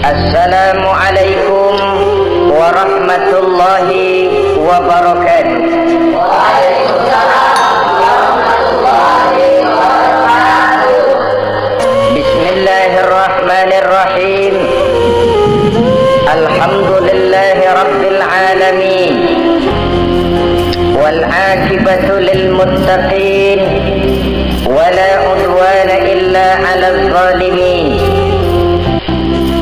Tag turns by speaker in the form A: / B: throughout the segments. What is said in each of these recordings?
A: Assalamualaikum warahmatullahi wabarakatuh.
B: Waalaikumsalam warahmatullahi wabarakatuh.
A: Bismillahirrahmanirrahim. Alhamdulillahi rabbil alamin. Wal aqibatu lil muttaqin. Wala udwana illa 'alal zalimin.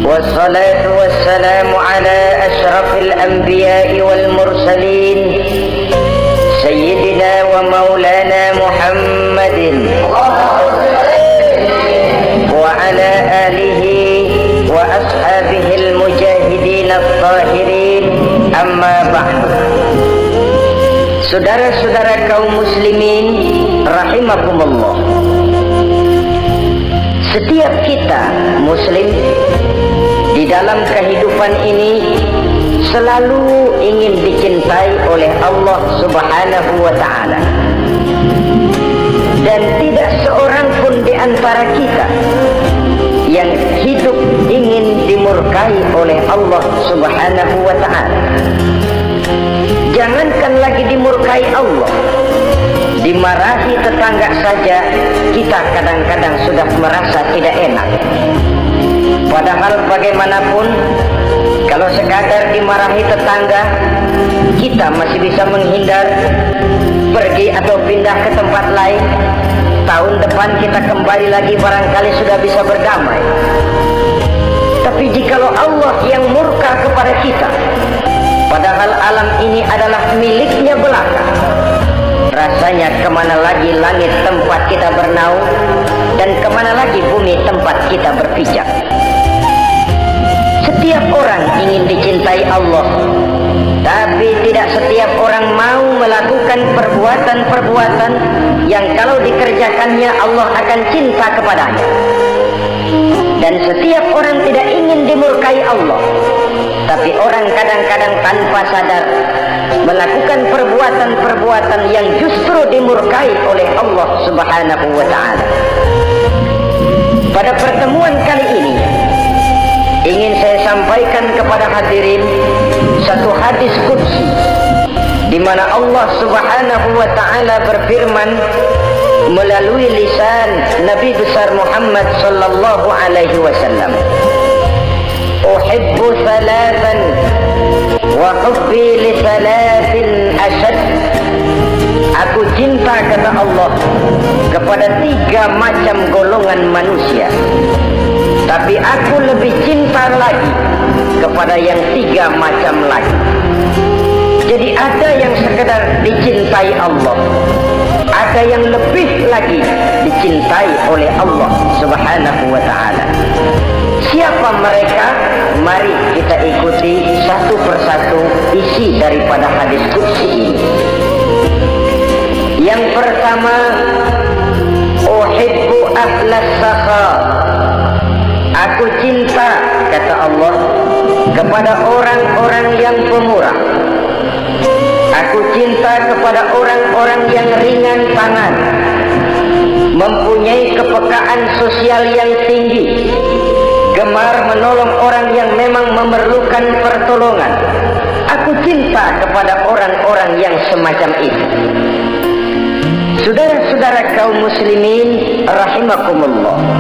A: والصلاة والسلام على أشرف الأنبياء والمرسلين سيدنا ومولانا محمد وعلى آله وأصحابه المجاهدين الطاهرين أما بعد. Saudara-saudara kaum muslimin rahimakumullah, setiap kita muslim di dalam kehidupan ini selalu ingin dicintai oleh Allah Subhanahu wa ta'ala, dan tidak seorang pun di antara kita yang hidup ingin dimurkai oleh Allah Subhanahu wa ta'ala. Jangankan lagi dimurkai Allah, dimarahi tetangga saja kita kadang-kadang sudah merasa tidak enak. Padahal bagaimanapun, kalau sekadar dimarahi tetangga, kita masih bisa menghindar, pergi atau pindah ke tempat lain. Tahun depan kita kembali lagi, barangkali sudah bisa berdamai. Tapi jikalau Allah yang murka kepada kita, padahal alam ini adalah miliknya belaka, rasanya kemana lagi langit tempat kita bernaung, dan kemana lagi bumi tempat kita berpijak. Setiap orang ingin dicintai Allah, tapi tidak setiap orang mau melakukan perbuatan-perbuatan yang kalau dikerjakannya Allah akan cinta kepadanya. Dan setiap orang tidak ingin dimurkai Allah, tapi orang kadang-kadang tanpa sadar melakukan perbuatan-perbuatan yang justru dimurkai oleh Allah Subhanahu wa ta'ala. Pada pertemuan kali ini ingin saya sampaikan kepada hadirin satu hadis qudsi di mana Allah Subhanahu wa ta'ala berfirman melalui lisan Nabi besar Muhammad sallallahu alaihi wasallam, uhibbu thalathan wa hubbi li thalathin ashad. Aku cinta, kata Allah, kepada 3 macam golongan manusia, tapi aku lebih cinta lagi kepada yang 3 macam lagi. Jadi ada yang sekedar dicintai Allah, ada yang lebih lagi dicintai oleh Allah Subhanahu wa ta'ala. Siapa mereka? Mari kita ikuti satu persatu isi daripada hadis qudsi ini. Yang pertama, uhibbu ahlas sakha. Aku cinta, kata Allah, kepada orang-orang yang pemurah. Aku cinta kepada orang-orang yang ringan tangan, mempunyai kepekaan sosial yang tinggi, gemar menolong orang yang memang memerlukan pertolongan. Aku cinta kepada orang-orang yang semacam itu. Saudara-saudara kaum muslimin rahimakumullah,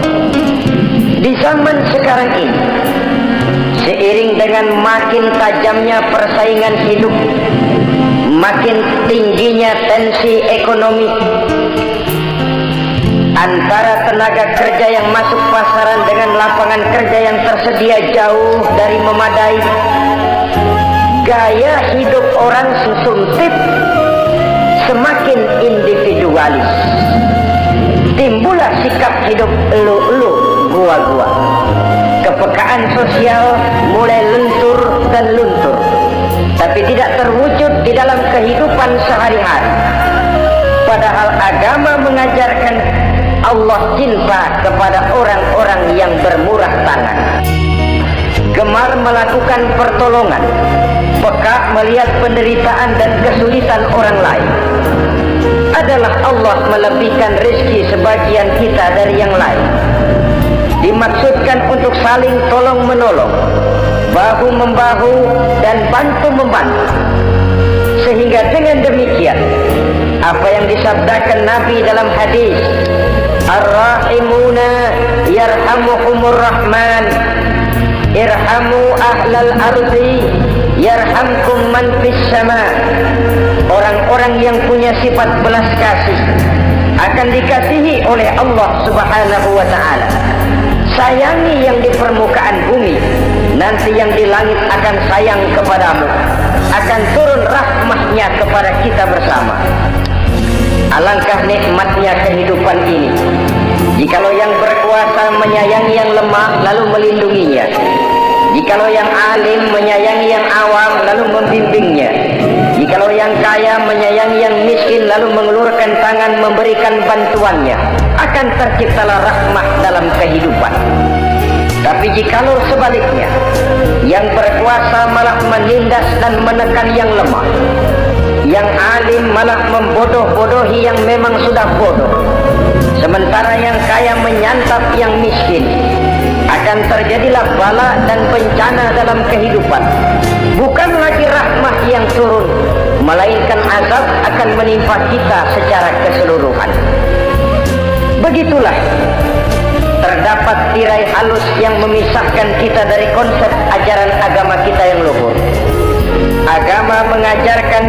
A: di zaman sekarang ini, seiring dengan makin tajamnya persaingan hidup, makin tingginya tensi ekonomi, antara tenaga kerja yang masuk pasaran dengan lapangan kerja yang tersedia jauh dari memadai, gaya hidup orang susumpit semakin individualis. Timbullah sikap hidup elu-elu, gua-gua. Kepekaan sosial mulai lentur dan luntur, tapi tidak terwujud di dalam kehidupan sehari-hari. Padahal agama mengajarkan Allah cinta kepada orang-orang yang bermurah tangan, gemar melakukan pertolongan, peka melihat penderitaan dan kesulitan orang lain. Adalah Allah melebihkan rezeki sebagian kita dari yang lain. Dimaksudkan untuk saling tolong menolong, bahu-membahu dan bantu-membantu. Sehingga dengan demikian, apa yang disabdakan Nabi dalam hadis, Ar-Rahimuna yarhamuhumur Rahman, irhamu ahlal ardi yarhamkum man fis sama. Orang-orang yang punya sifat belas kasih akan dikasihi oleh Allah Subhanahu wa ta'ala. Sayangi yang di permukaan bumi, nanti yang di langit akan sayang kepadamu, akan turun rahmahnya kepada kita bersama. Alangkah nikmatnya kehidupan ini, jikalau yang berkuasa menyayangi yang lemah lalu melindunginya, jikalau yang alim menyayangi yang awam lalu membimbingnya, jikalau yang kaya menyayangi yang miskin lalu mengulurkan tangan memberikan bantuannya, akan terciptalah rahmah dalam kehidupan. Tapi jikalau sebaliknya, yang berkuasa malah menindas dan menekan yang lemah, yang alim malah membodoh-bodohi yang memang sudah bodoh, sementara yang kaya menyantap yang miskin, akan terjadilah bala dan bencana dalam kehidupan. Bukan lagi rahmah yang turun, melainkan azab akan menimpa kita secara keseluruhan. Begitulah terdapat tirai halus yang memisahkan kita dari konsep ajaran agama kita yang luhur. Agama mengajarkan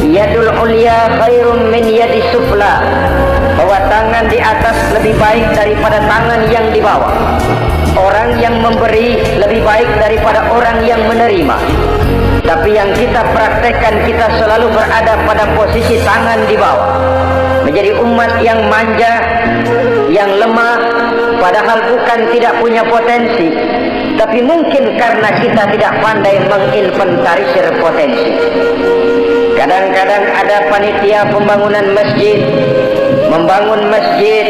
A: yadul ulya khairun min yadis sufla, bahwa tangan di atas lebih baik daripada tangan yang di bawah. Orang yang memberi lebih baik daripada orang yang menerima. Tapi yang kita praktekkan, kita selalu berada pada posisi tangan di bawah, menjadi umat yang manja, yang lemah, padahal bukan tidak punya potensi, tapi mungkin karena kita tidak pandai menginventarisir potensi. Kadang-kadang ada panitia pembangunan masjid, membangun masjid,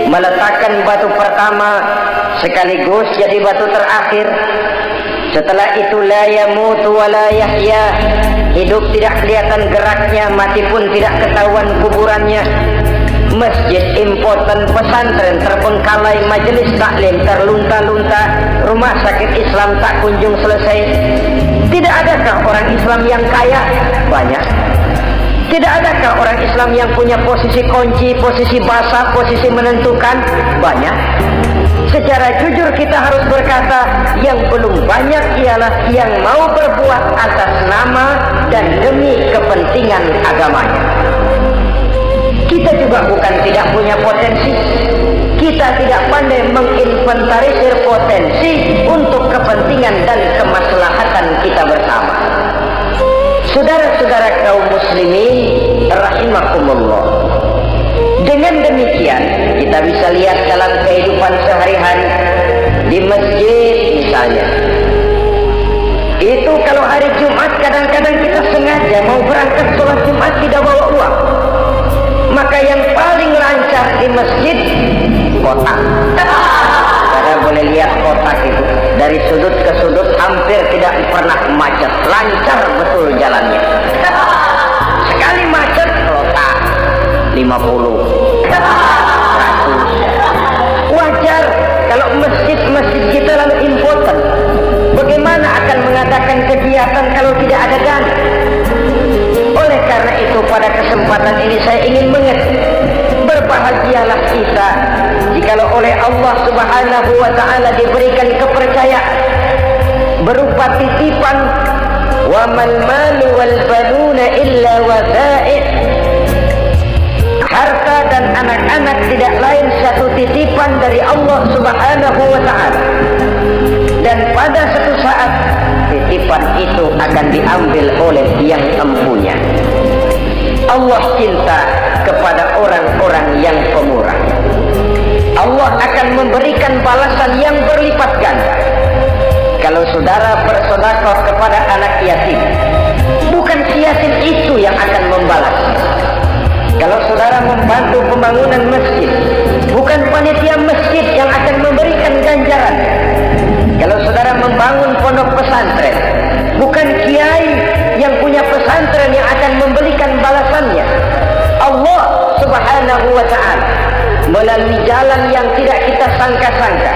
A: meletakkan batu pertama sekaligus jadi batu terakhir. Setelah itu la yamutu wa la yahya, hidup tidak kelihatan geraknya, mati pun tidak ketahuan kuburannya. Masjid impoten, pesantren terbengkalai, majelis taklim terlunta-lunta, rumah sakit Islam tak kunjung selesai. Tidak adakah orang Islam yang kaya? Banyak. Tidak adakah orang Islam yang punya posisi kunci, posisi basah, posisi menentukan? Banyak. Secara jujur kita harus berkata, yang belum banyak ialah yang mau berbuat atas nama dan demi kepentingan agamanya. Kita juga bukan tidak punya potensi. Kita tidak pandai menginventarisir potensi untuk kepentingan dan kemaslahatan kita bersama. Saudara-saudara kaum muslimin rahimakumullah, dengan demikian kita bisa lihat dalam kehidupan sehari-hari di masjid misalnya. Itu kalau hari Jumat kadang-kadang kita sengaja mau berangkat sholat Jumat tidak bawa uang, maka yang paling lancar di masjid kotak. Saudara boleh lihat kotak itu dari sudut ke sudut hampir tidak pernah macet, lancar betul jalannya. Sekali macet kotak 50, 100. Wajar kalau masjid-masjid kita lalu impoten. Bagaimana akan mengadakan kegiatan kalau tidak ada dana? Oleh karena itu pada kesempatan ini saya ingin mengingatkan, berbahagialah kita jikalau oleh Allah Subhanahu wa ta'ala diberikan kepercayaan berupa titipan, wa mal malu wal banuna illa wadai'. Harta dan anak-anak tidak lain satu titipan dari Allah Subhanahu wa ta'ala, dan pada suatu saat titipan itu akan diambil oleh yang empunya. Allah cinta kepada orang-orang yang pemurah. Allah akan memberikan balasan yang berlipat ganda kalau saudara bersedekah kepada anak yatim. Bukan si yatim itu yang akan membalas. Kalau saudara membantu pembangunan masjid, bukan panitia masjid yang akan memberikan ganjaran. Kalau saudara membangun pondok pesantren, bukan kiai yang punya pesantren yang akan memberikan balasannya. Allah Subhanahu wa ta'ala melalui jalan yang tidak kita sangka-sangka,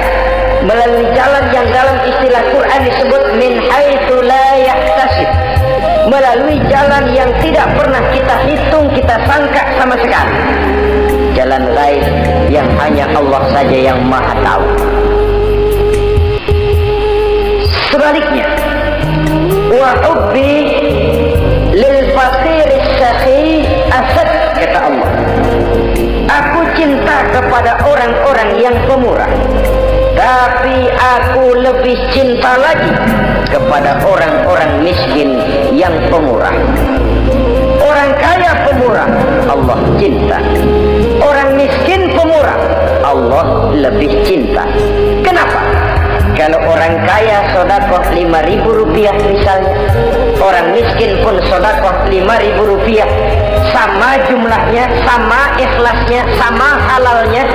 A: melalui jalan yang dalam istilah Quran disebut min haitsu la yahtasib, melalui jalan yang tidak pernah kita hitung, kita sangka sama sekali. Jalan lain yang hanya Allah saja yang maha tahu. Sebaliknya, wa hubbi lil faqiris sakhi asad, kata Allah, aku cinta kepada orang-orang yang pemurah, tapi aku lebih cinta lagi kepada orang-orang miskin yang pemurah. Orang kaya pemurah, Allah cinta. Orang miskin pemurah, Allah lebih cinta. Kenapa? Kalau orang kaya sodakoh 5.000 rupiah misalnya, orang miskin pun sodakoh 5.000 rupiah, sama jumlahnya, sama ikhlasnya, sama halalnya,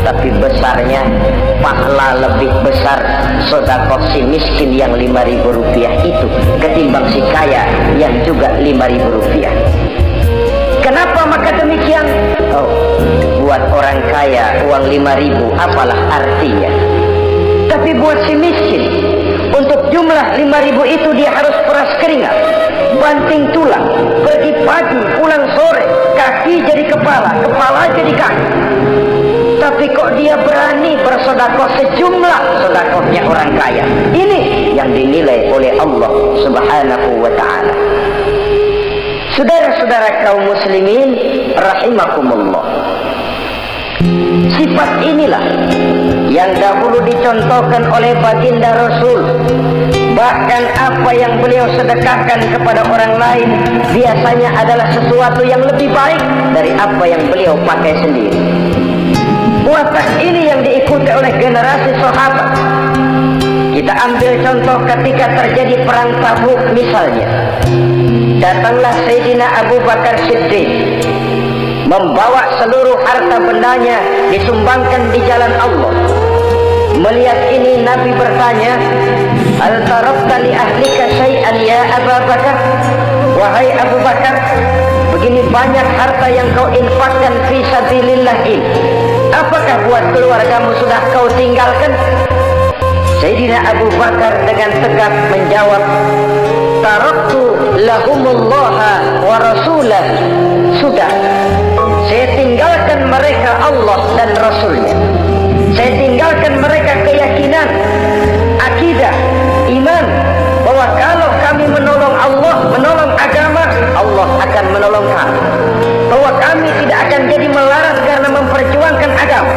A: tapi besarnya, pahala lebih besar sodakoh si miskin yang 5.000 rupiah itu ketimbang si kaya yang juga 5.000 rupiah. Kenapa maka demikian? Oh, buat orang kaya uang 5.000 apalah artinya, tapi buat si miskin, untuk jumlah 5.000 itu dia harus peras keringat, banting tulang, pergi pagi, pulang sore, kaki jadi kepala, kepala jadi kaki. Tapi kok dia berani bersedekah sejumlah sedekahnya orang kaya? Ini yang dinilai oleh Allah Subhanahu wa ta'ala. Saudara-saudara kaum muslimin rahimakumullah, sifat inilah yang dahulu dicontohkan oleh baginda Rasul. Bahkan apa yang beliau sedekahkan kepada orang lain biasanya adalah sesuatu yang lebih baik dari apa yang beliau pakai sendiri. Watak ini yang diikuti oleh generasi sahabat. Kita ambil contoh ketika terjadi perang Tabuk misalnya. Datanglah Sayyidina Abu Bakar Siddiq, membawa seluruh harta bendanya disumbangkan di jalan Allah. Melihat ini Nabi bertanya, "Hal tarakta li ahlika syai'an ya Abu Bakar?" Wahai Abu Bakar, begini banyak harta yang kau infakkan fi sabilillah ini, apakah buat keluargamu sudah kau tinggalkan? Sayyidina Abu Bakar dengan tegak menjawab, "Taraktu lahumullaha wa rasulah." Sudah, saya tinggalkan mereka Allah dan Rasulnya. Saya tinggalkan mereka keyakinan, akidah, iman, bahwa kalau kami menolong Allah, menolong agama, Allah akan menolong kami. Bahwa kami tidak akan jadi melarat karena memperjuangkan agama.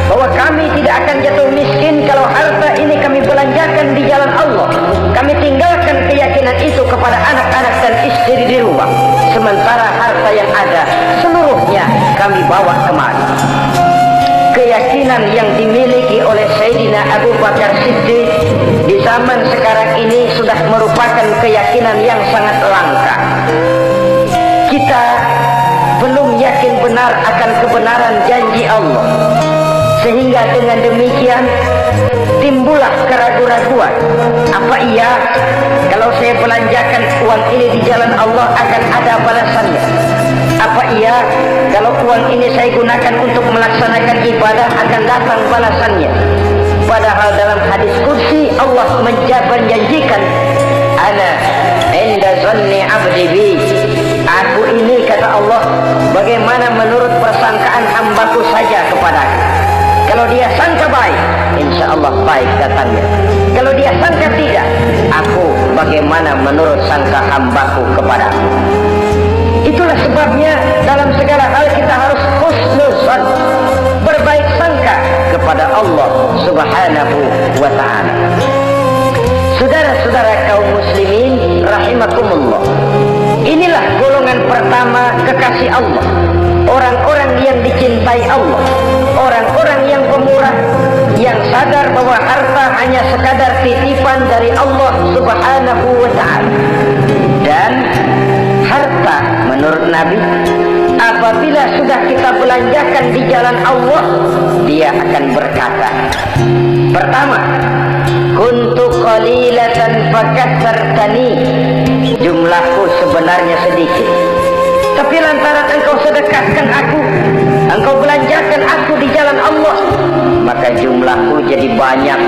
A: Bahwa kami tidak akan jatuh miskin kalau harta ini kami belanjakan di jalan Allah. Kami tinggalkan keyakinan itu kepada anak-anak dan istri di rumah. Sementara harta yang ada seluruhnya kami bawa kemari. Keyakinan yang dimiliki oleh Sayyidina Abu Bakar Siddiq di zaman sekarang ini sudah merupakan keyakinan yang sangat langka. Kita belum yakin benar akan kebenaran janji Allah, sehingga dengan demikian timbullah keraguan-raguan. Apa iya kalau saya belanjakan uang ini di jalan Allah akan ada balasannya? Apa iya kalau uang ini saya gunakan untuk melaksanakan ibadah akan datang balasannya? Padahal dalam hadis kursi Allah menjanjikan, "Ana inda zanni 'abdi bi." Aku ini, kata Allah, bagaimana menurut persangkaan hambaku saja kepadaku. Kalau dia sangka baik, insya Allah baik datangnya. Kalau dia sangka tidak, aku bagaimana menurut sangka hambaku kepadaku. Itulah sebabnya dalam segala hal kita harus husnuzan, berbaik sangka kepada Allah Subhanahu wa ta'ala. Saudara-saudara kaum muslimin rahimakumullah, inilah golongan pertama kekasih Allah, orang-orang yang dicintai Allah, orang-orang yang pemurah, yang sadar bahwa harta hanya sekadar titipan dari Allah Subhanahu wa ta'ala. Dan harta menurut Nabi, apabila sudah kita belanjakan di jalan Allah, dia akan berkata, pertama, kuntu qalilatan fakatsartani, jumlahku sebenarnya sedikit, tapi lantaran engkau sedekahkan aku, engkau belanjakan aku di jalan Allah, maka jumlahku jadi banyak.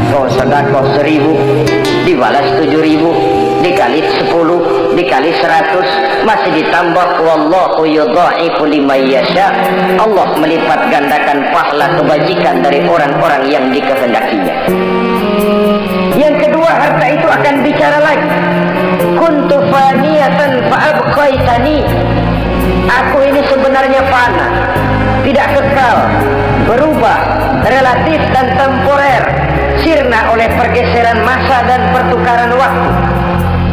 A: Kau sedekah 1000 dibalas 7000 dikali 10 dikali 100 masih ditambah wallahu yudha'ifu liman yasha. Allah melipat gandakan pahala kebajikan dari orang-orang yang dikehendakinya. Yang kedua, harta itu akan bicara lagi. Kuntu faniyatan fa'abqaitani. Aku ini sebenarnya fana, tidak kekal, berubah, relatif dan temporer, sirna oleh pergeseran masa dan pertukaran waktu.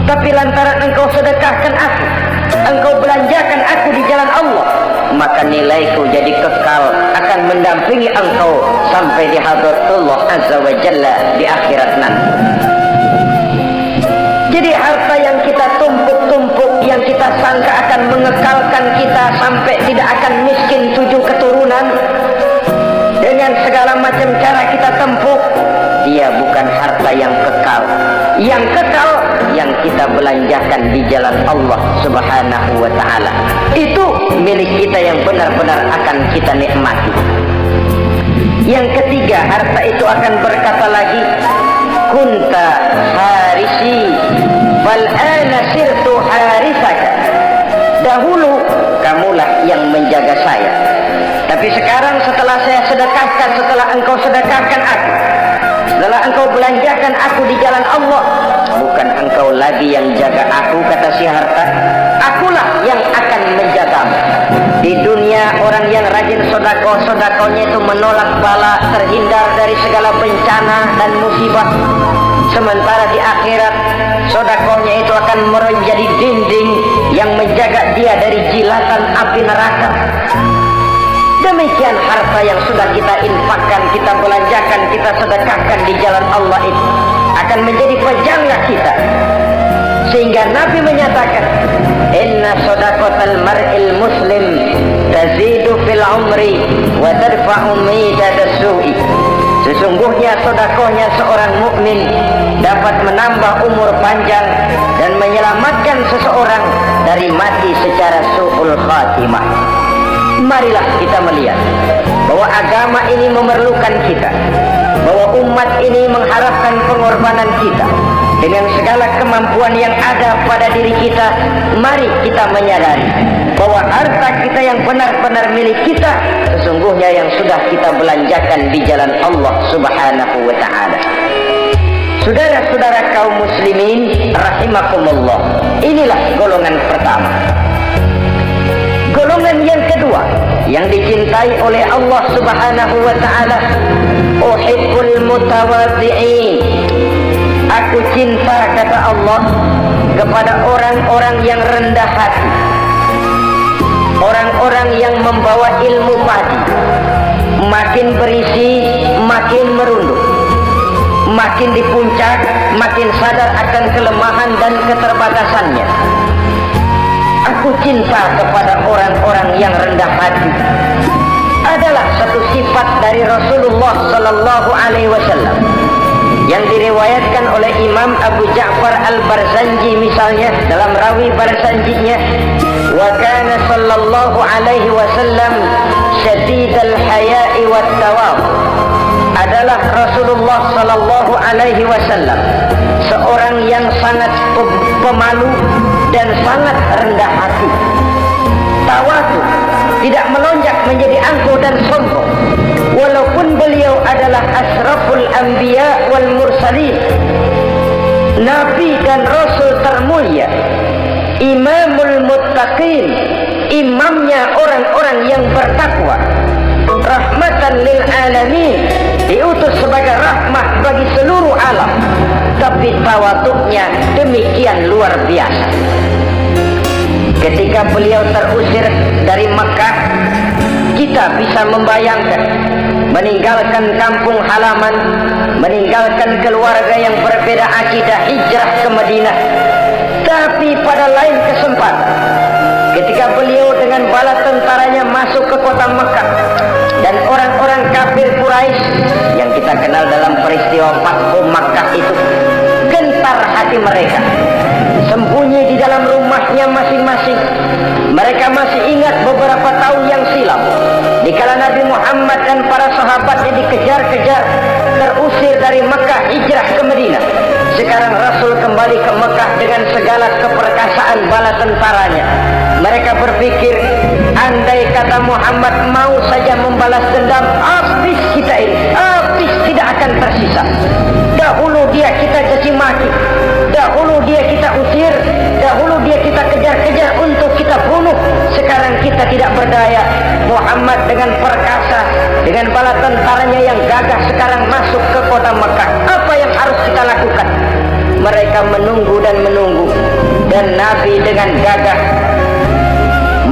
A: Tapi lantaran engkau sedekahkan aku, engkau belanjakan aku di jalan Allah, maka nilaiku jadi kekal, akan mendampingi engkau sampai di hadratullah azza wa jalla di akhirat nanti. Jadi harta yang kita tumpuk-tumpuk, yang kita sangka akan mengekalkan kita sampai tidak akan miskin 7 keturunan, dengan segala macam cara kita tempuh, dia bukan harta yang kekal. Yang kekal yang kita belanjakan di jalan Allah subhanahu wa ta'ala, itu milik kita yang benar-benar akan kita nikmati. Yang ketiga, harta itu akan berkata lagi, kunta harisi wal ana sirtu harisaka. Dahulu kamulah yang menjaga saya, tapi sekarang setelah saya sedekahkan, setelah engkau sedekahkan aku, setelah engkau belanjakan aku di jalan Allah, bukan engkau lagi yang jaga aku, kata si harta, akulah yang akan menjagamu. Di dunia orang yang rajin sodako-sodakonya itu menolak bala, terhindar dari segala bencana dan musibah. Sementara di akhirat sodakonya itu akan menjadi dinding yang menjaga dia dari jilatan api neraka. Demikian harta yang sudah kita infakkan, kita belanjakan, kita sedekahkan di jalan Allah itu akan menjadi pejangga kita. Sehingga Nabi menyatakan, inna shadaqatal mar'il muslim tazidu fil umri wa tarfa'u midada su'i. Sesungguhnya sedekahnya seorang mukmin dapat menambah umur panjang dan menyelamatkan seseorang dari mati secara su'ul khatimah. Marilah kita melihat bahwa agama ini memerlukan kita, bahwa umat ini mengharapkan pengorbanan kita. Dengan segala kemampuan yang ada pada diri kita, mari kita menyadari bahwa harta kita yang benar-benar milik kita sesungguhnya yang sudah kita belanjakan di jalan Allah subhanahu wa ta'ala. Saudara-saudara kaum muslimin rahimakumullah, inilah golongan pertama. Golongan yang kedua yang dicintai oleh Allah subhanahu wa ta'ala, uhibbul mutawadhi'in. Aku cinta, kata Allah, kepada orang-orang yang rendah hati, orang-orang yang membawa ilmu padi, makin berisi makin merunduk, makin di puncak makin sadar akan kelemahan dan keterbatasannya. Aku cinta kepada orang-orang yang rendah hati. Adalah satu sifat dari Rasulullah sallallahu alaihi wasallam yang diriwayatkan oleh Imam Abu Ja'far Al-Barzanji misalnya dalam rawi Barzanjinya, wa kana sallallahu alaihi wasallam syadidal haya'i wat tawab. Adalah Rasulullah sallallahu alaihi wasallam seorang yang sangat pemalu dan sangat rendah hati. Tawadu, tidak melonjak menjadi angkuh dan sombong. Walaupun beliau adalah asraful anbiya wal mursalin, nabi dan rasul termulia, imamul muttaqin, imamnya orang-orang yang bertakwa, rahmatan lil alamin, diutus sebagai rahmah bagi seluruh alam. Tapi tawaduknya demikian luar biasa. Ketika beliau terusir dari Mekah, kita bisa membayangkan meninggalkan kampung halaman, meninggalkan keluarga yang berbeda akidah, hijrah ke Madinah. Tapi pada lain kesempatan, ketika beliau dengan bala tentaranya masuk ke kota Mekah, dan orang-orang kafir Quraisy yang kita kenal dalam peristiwa Fathu Makkah itu, gentar hati mereka, sembunyi di dalam rumahnya masing-masing. Mereka masih ingat beberapa tahun yang silam, dikala Nabi Muhammad dan para sahabat di dikejar-kejar, terusir dari Mekah, hijrah ke Madinah. Sekarang Rasul kembali ke Mekah dengan segala keperkasaan bala tentaranya. Mereka berpikir, andai kata Muhammad mau saja membalas dendam, habis kita ini, habis, tidak akan tersisa. Dahulu dia kita caci maki, dahulu dia kita usir, dahulu dia kita kejar-kejar untuk kita bunuh. Sekarang kita tidak berdaya. Muhammad dengan perkasa, dengan bala tentaranya yang gagah sekarang masuk ke kota Mekah. Apa yang harus kita lakukan? Mereka menunggu dan menunggu, dan Nabi dengan gagah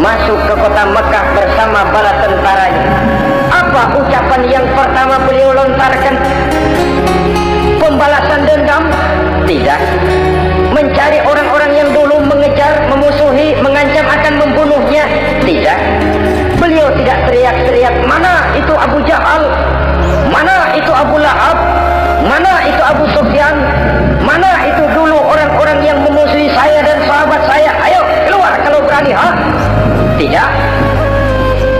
A: masuk ke kota Mekah bersama bala tentaranya. Apa ucapan yang pertama beliau lontarkan? Pembalasan dendam? Tidak. Mencari orang-orang yang dulu mengejar, memusuhi, mengancam akan membunuhnya? Tidak. Beliau tidak teriak-teriak, mana itu Abu Jahal, mana itu Abu Lahab, mana itu Abu Sufyan, mana itu dulu orang-orang yang memusuhi saya dan sahabat saya, ayo keluar kalau berani, ha? Tidak.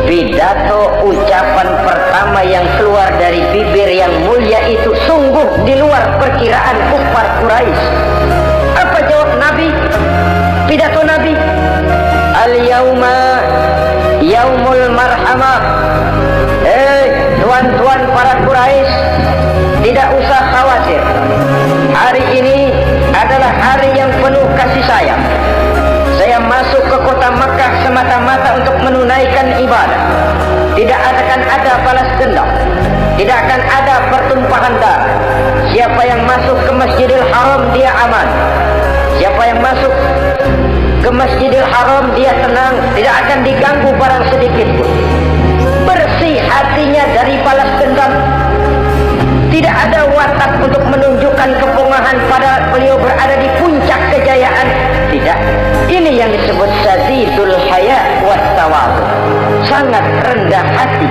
A: Pidato ucapan pertama yang keluar dari bibir yang mulia itu sungguh di luar perkiraan kufar Quraisy. Apa jawab Nabi? Pidato Nabi, al-yauma yaumul marhamah. Tuan-tuan para Quraisy, tidak usah khawatir. Hari ini adalah hari yang penuh kasih sayang. Saya masuk ke kota Makkah semata-mata untuk menunaikan ibadah. Tidak akan ada balas dendam, tidak akan ada pertumpahan darah. Siapa yang masuk ke Masjidil Haram dia aman. Siapa yang masuk ke Masjidil Haram dia tenang, tidak akan diganggu barang sedikit pun. Bersih hatinya dari balas dendam. Tidak ada watak untuk menunjukkan kepungahan pada beliau berada di puncak kejayaan. Tidak. Ini yang disebut sadidul haya wa tawadhu. Sangat rendah hati.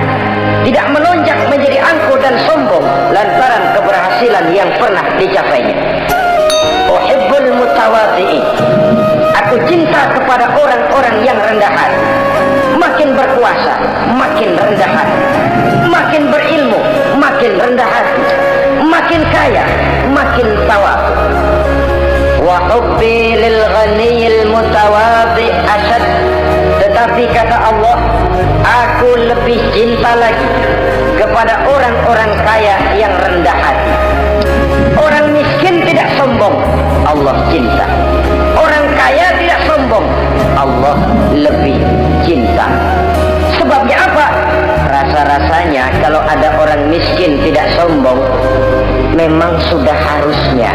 A: Tidak melonjak menjadi angkuh dan sombong lantaran keberhasilan yang pernah dicapainya. Uhibbul mutawadhi'in. Aku cinta kepada orang-orang yang rendah hati. Makin berkuasa, makin rendah hati. Makin berilmu, makin rendah hati. Makin kaya, makin tawadhu. Wa hubbi lil ghaniyil mutawadhi asad. Tetapi kata Allah, aku lebih cinta lagi kepada orang-orang kaya yang rendah hati. Orang miskin tidak sombong, Allah cinta. Orang kaya tidak sombong, Allah lebih cinta. Sebabnya apa? Rasa-rasanya kalau ada orang miskin tidak sombong, memang sudah harusnya.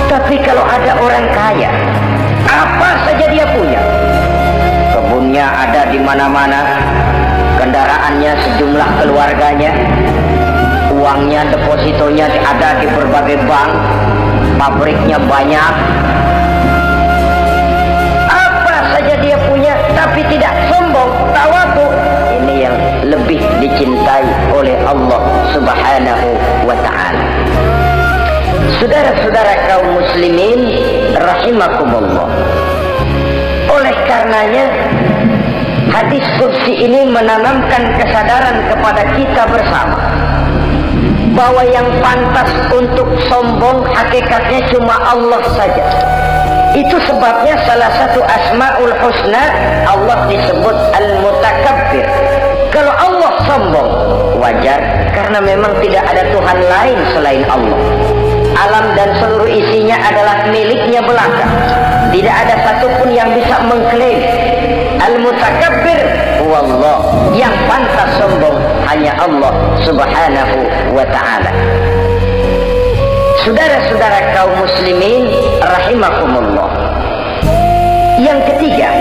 A: Tapi kalau ada orang kaya, apa saja dia punya. Kebunnya ada di mana-mana, kendaraannya sejumlah keluarganya, uangnya, depositonya ada di berbagai bank, pabriknya banyak. Apa saja dia punya, tapi tidak sombong, tawadhu. Ini yang lebih dicintai oleh Allah Subhanahu wa ta'ala. Saudara-saudara kaum muslimin rahimakumullah. Oleh karenanya hadis kursi ini menanamkan kesadaran kepada kita bersama bahwa yang pantas untuk sombong hakikatnya cuma Allah saja. Itu sebabnya salah satu asmaul husna Allah disebut al-mutakabbir. Kalau Allah sombong wajar, karena memang tidak ada Tuhan lain selain Allah. Alam dan seluruh isinya adalah miliknya belaka. Tidak ada satupun yang bisa mengklaim. Al-mutakabbir wallah. Yang pantas sombong hanya Allah Subhanahu wa ta'ala. Saudara-saudara kaum muslimin rahimakumullah. Yang ketiga,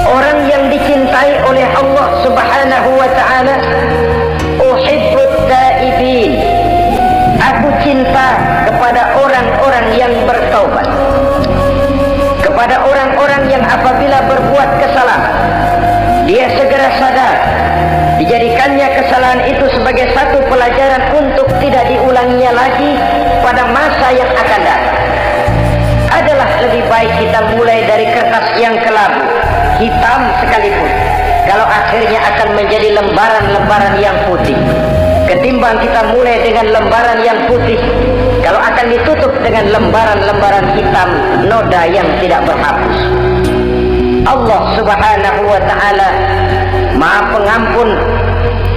A: orang yang dicintai oleh Allah Subhanahu wa ta'ala, uhibbut taibin. Aku cinta kepada orang-orang yang bertaubat, kepada orang-orang yang apabila berbuat kesalahan dia segera sadar, dijadikannya kesalahan itu sebagai satu pelajaran untuk tidak diulanginya lagi pada masa yang akan datang. Adalah lebih baik kita mulai dari kertas yang kelabu, hitam sekalipun, kalau akhirnya akan menjadi lembaran-lembaran yang putih. Ketimbang kita mulai dengan lembaran yang putih, kalau akan ditutup dengan lembaran-lembaran hitam noda yang tidak berhapus. Allah Subhanahu wa ta'ala Maha Pengampun,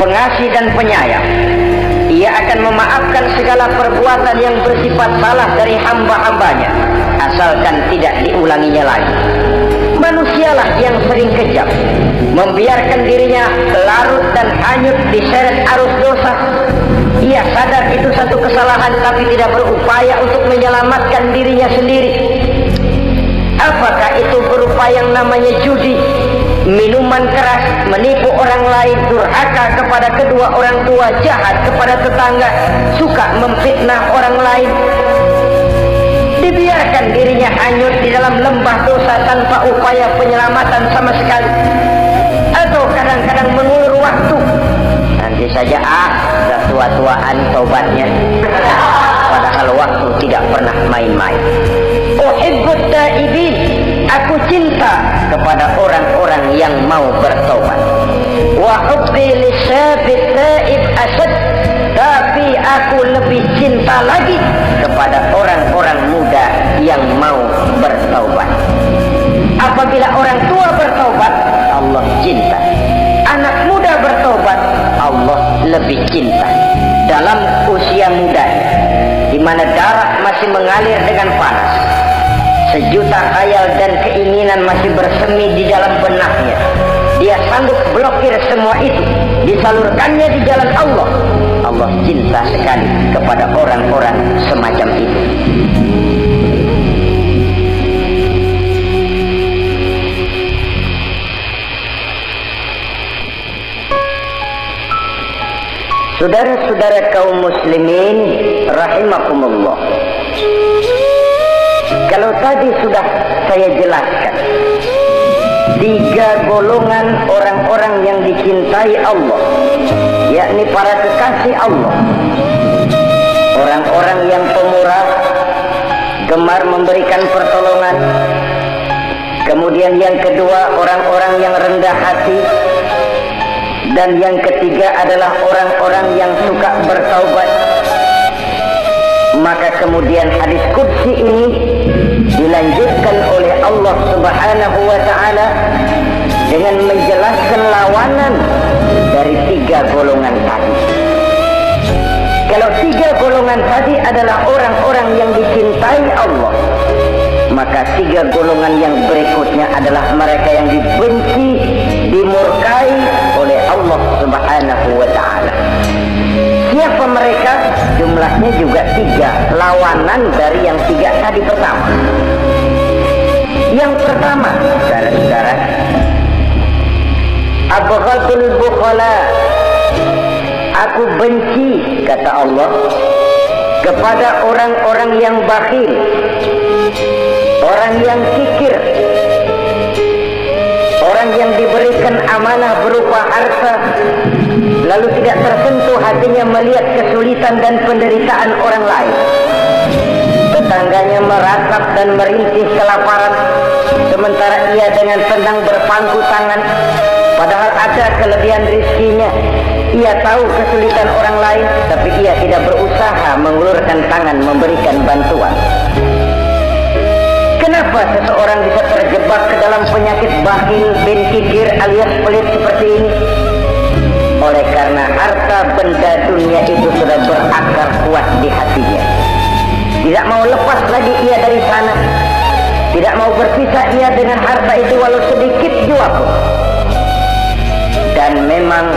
A: Pengasih dan Penyayang. Ia akan memaafkan segala perbuatan yang bersifat salah dari hamba-hambanya, asalkan tidak diulanginya lagi. Manusialah yang sering kejam, membiarkan dirinya larut dan hanyut diseret arus dosa. Ia sadar itu satu kesalahan, tapi tidak berupaya untuk menyelamatkan dirinya sendiri. Apakah itu berupa yang namanya judi, minuman keras, menipu orang lain, durhaka kepada kedua orang tua, jahat kepada tetangga, suka memfitnah orang lain. Dibiarkan dirinya hanyut di dalam lembah dosa tanpa upaya penyelamatan sama sekali. Atau kadang-kadang mengulur waktu, nanti saja sudah tua-tuaan taubatnya, padahal waktu tidak pernah main-main. Uhibbut taibin, aku cinta kepada orang-orang yang mau bertobat. Wa hubbi lisabit taib asad, tapi aku lebih cinta lagi kepada orang-orang muda yang mau bertaubat. Apabila orang tua bertaubat, Allah cinta. Anak muda bertaubat, Allah lebih cinta. Dalam usia mudanya, di mana darah masih mengalir dengan panas, sejuta khayal dan keinginan masih bersemi di dalam benaknya, dia sanggup blokir semua itu, disalurkannya di jalan Allah. Allah cinta sekali kepada orang-orang semacam itu. Saudara-saudara kaum muslimin rahimakumullah, kalau tadi sudah saya jelaskan 3 golongan orang-orang yang dicintai Allah, yakni para kekasih Allah, orang-orang yang pemurah, gemar memberikan pertolongan. Kemudian yang kedua, orang-orang yang rendah hati. Dan yang ketiga adalah orang-orang yang suka bertaubat. Maka kemudian hadis qudsi ini dilanjutkan oleh Allah Subhanahu wa ta'ala dengan menjelaskan lawanan dari 3 golongan tadi. Kalau 3 golongan tadi adalah orang-orang yang dicintai Allah, maka 3 golongan yang berikutnya adalah mereka yang dibenci, dimurkai oleh Allah Subhanahu wa ta'ala. Siapa mereka? Jumlahnya juga 3, lawanan dari yang 3 tadi pertama. Yang pertama, saudara-saudara, abghadul bukhala, aku benci, kata Allah, kepada orang-orang yang bakhil, orang yang kikir, orang yang diberikan amanah berupa harta, lalu tidak tersentuh hatinya melihat kesulitan dan penderitaan orang lain. Tetangganya meratap dan merintih kelaparan, sementara ia dengan tenang berpangku tangan, padahal ada kelebihan rizkinya. Ia tahu kesulitan orang lain, tapi ia tidak berusaha mengulurkan tangan memberikan bantuan. Kenapa seseorang bisa terjebak ke dalam penyakit bakhil bin kikir alias pelit seperti ini? Oleh karena harta benda dunia itu sudah berakar kuat di hatinya. Tidak mau lepas lagi ia dari sana. Tidak mau berpisah ia dengan harta itu walau sedikit jua pun. Dan memang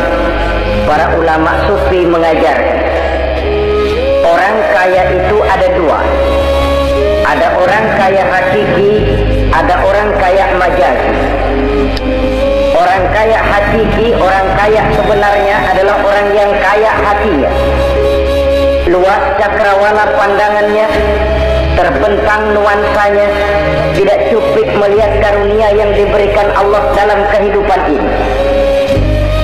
A: para ulama sufi mengajarkan, orang kaya itu ada 2. Ada orang kaya hakiki, ada orang kaya majazi. Orang kaya hakiki, orang kaya sebenarnya adalah orang yang kaya hatinya. Luas cakrawala pandangannya, terbentang nuansanya, tidak cuplik melihat karunia yang diberikan Allah dalam kehidupan ini.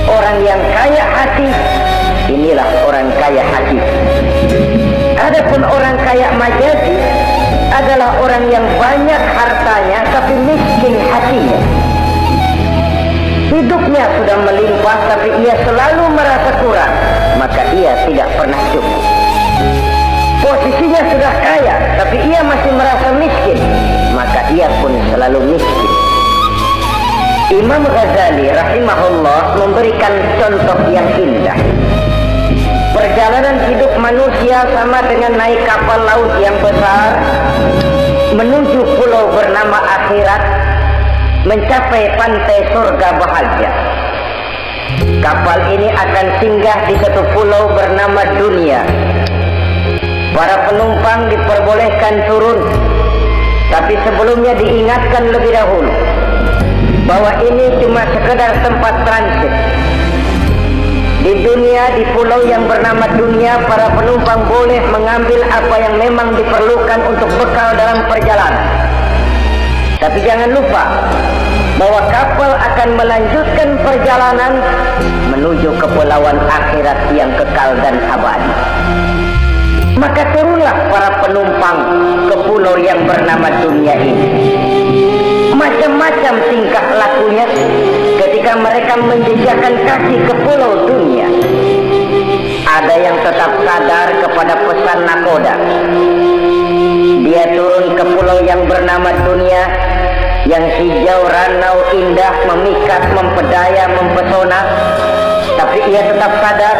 A: Orang yang kaya hati, inilah orang kaya hakiki. Adapun orang kaya majazi adalah orang yang banyak hartanya tapi miskin hatinya. Hidupnya sudah melimpah, tapi ia selalu merasa kurang, maka ia tidak pernah cukup. Posisinya sudah kaya, tapi ia masih merasa miskin, maka ia pun selalu miskin. Imam Ghazali rahimahullah memberikan contoh yang indah. Perjalanan hidup manusia sama dengan naik kapal laut yang besar menuju pulau bernama akhirat, mencapai pantai surga bahagia. Kapal ini akan singgah di satu pulau bernama dunia. Para penumpang diperbolehkan turun, tapi sebelumnya diingatkan lebih dahulu bahwa ini cuma sekedar tempat transit. Di dunia, di pulau yang bernama dunia, para penumpang boleh mengambil apa yang memang diperlukan untuk bekal dalam perjalanan. Tapi jangan lupa bahwa kapal akan melanjutkan perjalanan menuju kepulauan akhirat yang kekal dan abadi. Maka turunlah para penumpang ke pulau yang bernama dunia ini. Macam-macam tingkah lakunya ketika mereka menjejakkan kaki ke pulau dunia. Ada yang tetap sadar kepada pesan nakoda. Dia turun ke pulau yang bernama dunia, yang hijau, ranau, indah, memikat, mempedaya, mempesona. Tapi ia tetap sadar,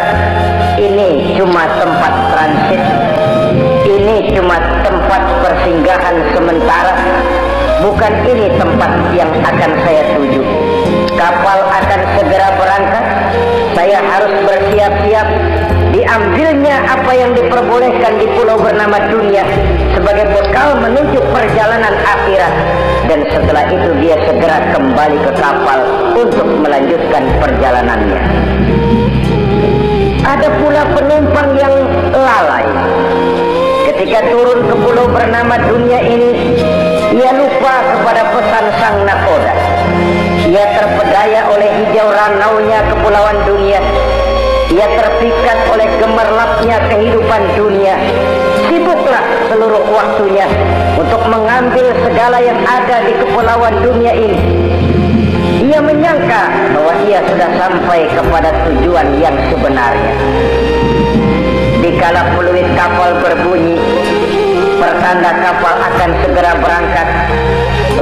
A: ini cuma tempat transit, ini cuma tempat persinggahan sementara, bukan ini tempat yang akan saya tuju. Kapal akan segera berangkat, saya harus bersiap-siap. Diambilnya apa yang diperbolehkan di pulau bernama dunia sebagai bekal menuju perjalanan akhirat, dan setelah itu dia segera kembali ke kapal untuk melanjutkan perjalanannya. Ada pula penumpang yang lalai. Ketika turun ke pulau bernama dunia ini, ia lupa kepada pesan sang nakoda. Ia terpedaya oleh hijau ranaunya kepulauan dunia. Ia terpikat oleh gemerlapnya kehidupan dunia. Sibuklah seluruh waktunya untuk mengambil segala yang ada di kepulauan dunia ini. Ia menyangka bahwa ia sudah sampai kepada tujuan yang sebenarnya. Dikala peluit kapal berbunyi, pertanda kapal akan segera berangkat,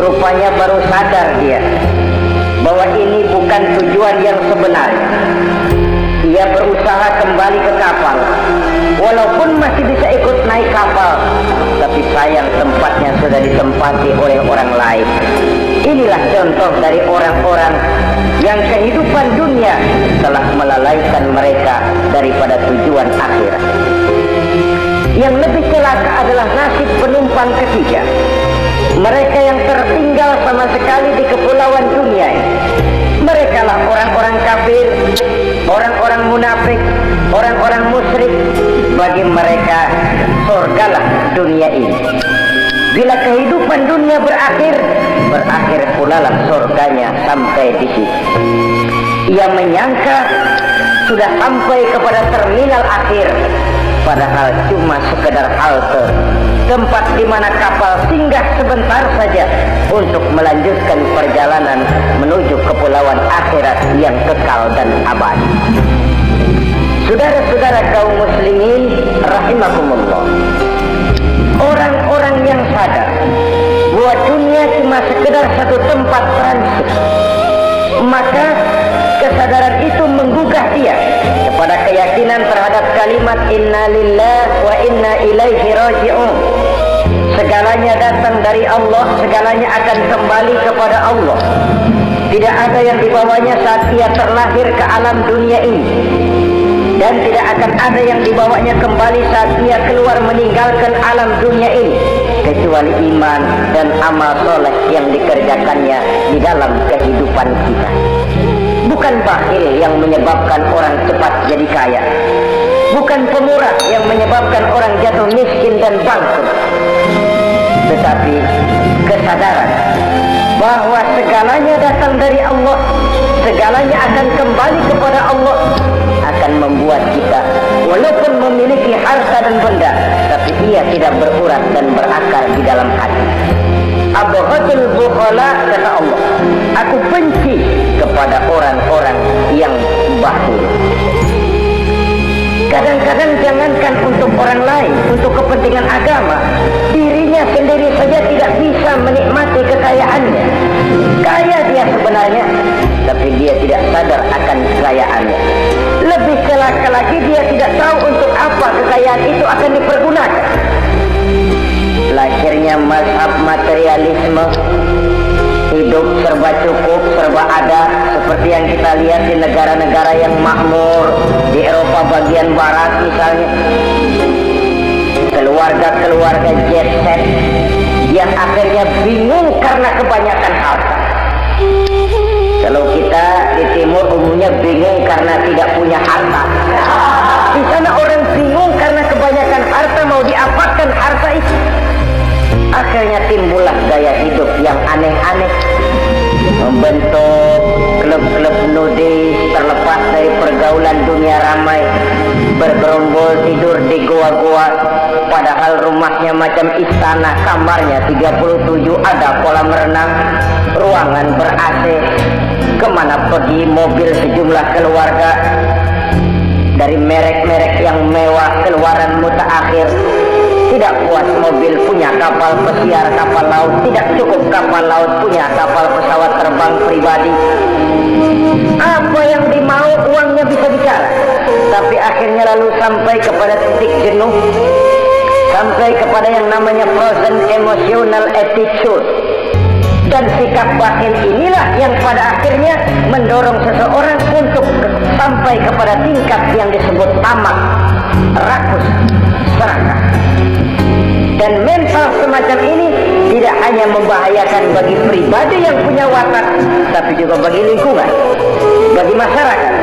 A: rupanya baru sadar dia bahwa ini bukan tujuan yang sebenarnya. Ia berusaha kembali ke kapal, walaupun masih bisa ikut naik kapal, tapi sayang tempatnya sudah ditempati oleh orang lain. Inilah contoh dari orang-orang yang kehidupan dunia telah melalaikan mereka daripada tujuan akhirat. Yang lebih celaka adalah nasib penumpang ketiga. Mereka yang tertinggal sama sekali di kepulauan dunia ini. Mereka lah orang-orang kafir, orang-orang munafik, orang-orang musyrik. Bagi mereka, surgalah dunia ini. Bila kehidupan dunia berakhir, berakhir pula lah surganya sampai di situ. Ia menyangka sudah sampai kepada terminal akhir, padahal cuma sekedar halte, tempat di mana kapal singgah sebentar saja untuk melanjutkan perjalanan menuju kepulauan akhirat yang kekal dan abadi. Saudara-saudara kaum muslimin rahimakumullah, orang-orang yang sadar bahwa dunia cuma sekedar satu tempat transit, maka kesadaran itu menggugah dia kepada keyakinan terhadap kalimat inna lillahi wa inna ilaihi raji'un. Segalanya datang dari Allah, segalanya akan kembali kepada Allah. Tidak ada yang dibawanya saat ia terlahir ke alam dunia ini, dan tidak akan ada yang dibawanya kembali saat ia keluar meninggalkan alam dunia ini, kecuali iman dan amal soleh yang dikerjakannya di dalam kehidupan kita. Bukan bakhil yang menyebabkan orang cepat jadi kaya, bukan pemurah yang menyebabkan orang jatuh miskin dan bangkrut, tetapi kesadaran bahwa segalanya datang dari Allah, segalanya akan kembali kepada Allah, akan membuat kita walaupun memiliki harta dan benda, tapi ia tidak berurat dan berakar di dalam hati. Abghadul bukhala, kata Allah, aku benci kepada kepada orang-orang yang bakhil. Kadang-kadang jangankan untuk orang lain, untuk kepentingan agama, dirinya sendiri saja tidak bisa menikmati kekayaannya. Kaya dia sebenarnya, tapi dia tidak sadar akan kekayaannya. Lebih celaka lagi, dia tidak tahu untuk apa kekayaan itu akan dipergunakan. Lahirnya mazhab materialisme, hidup serba cukup, serba ada, seperti yang kita lihat di negara-negara yang makmur, di Eropa bagian barat misalnya. Keluarga-keluarga jet set yang akhirnya bingung karena kebanyakan harta. Kalau kita di timur umumnya bingung karena tidak punya harta. Di sana orang bingung karena kebanyakan harta, mau diapakan harta itu. Akhirnya timbullah gaya hidup yang aneh-aneh, membentuk klub-klub nudis terlepas dari pergaulan dunia ramai, bergerombol tidur di goa-goa, padahal rumahnya macam istana, kamarnya 37, ada kolam renang, ruangan ber-AC, kemana pergi mobil sejumlah keluarga, dari merek-merek yang mewah keluaran mutaakhir. Tidak puas mobil, punya kapal pesiar, kapal laut. Tidak cukup kapal laut, punya kapal pesawat terbang pribadi. Apa yang dimau, uangnya bisa bicara. Tapi akhirnya lalu sampai kepada titik jenuh, sampai kepada yang namanya frozen emotional attitude. Dan sikap bakhil inilah yang pada akhirnya mendorong seseorang untuk sampai kepada tingkat yang disebut tamak, rakus, serakah. Dan mental semacam ini tidak hanya membahayakan bagi pribadi yang punya watak, tapi juga bagi lingkungan, bagi masyarakat,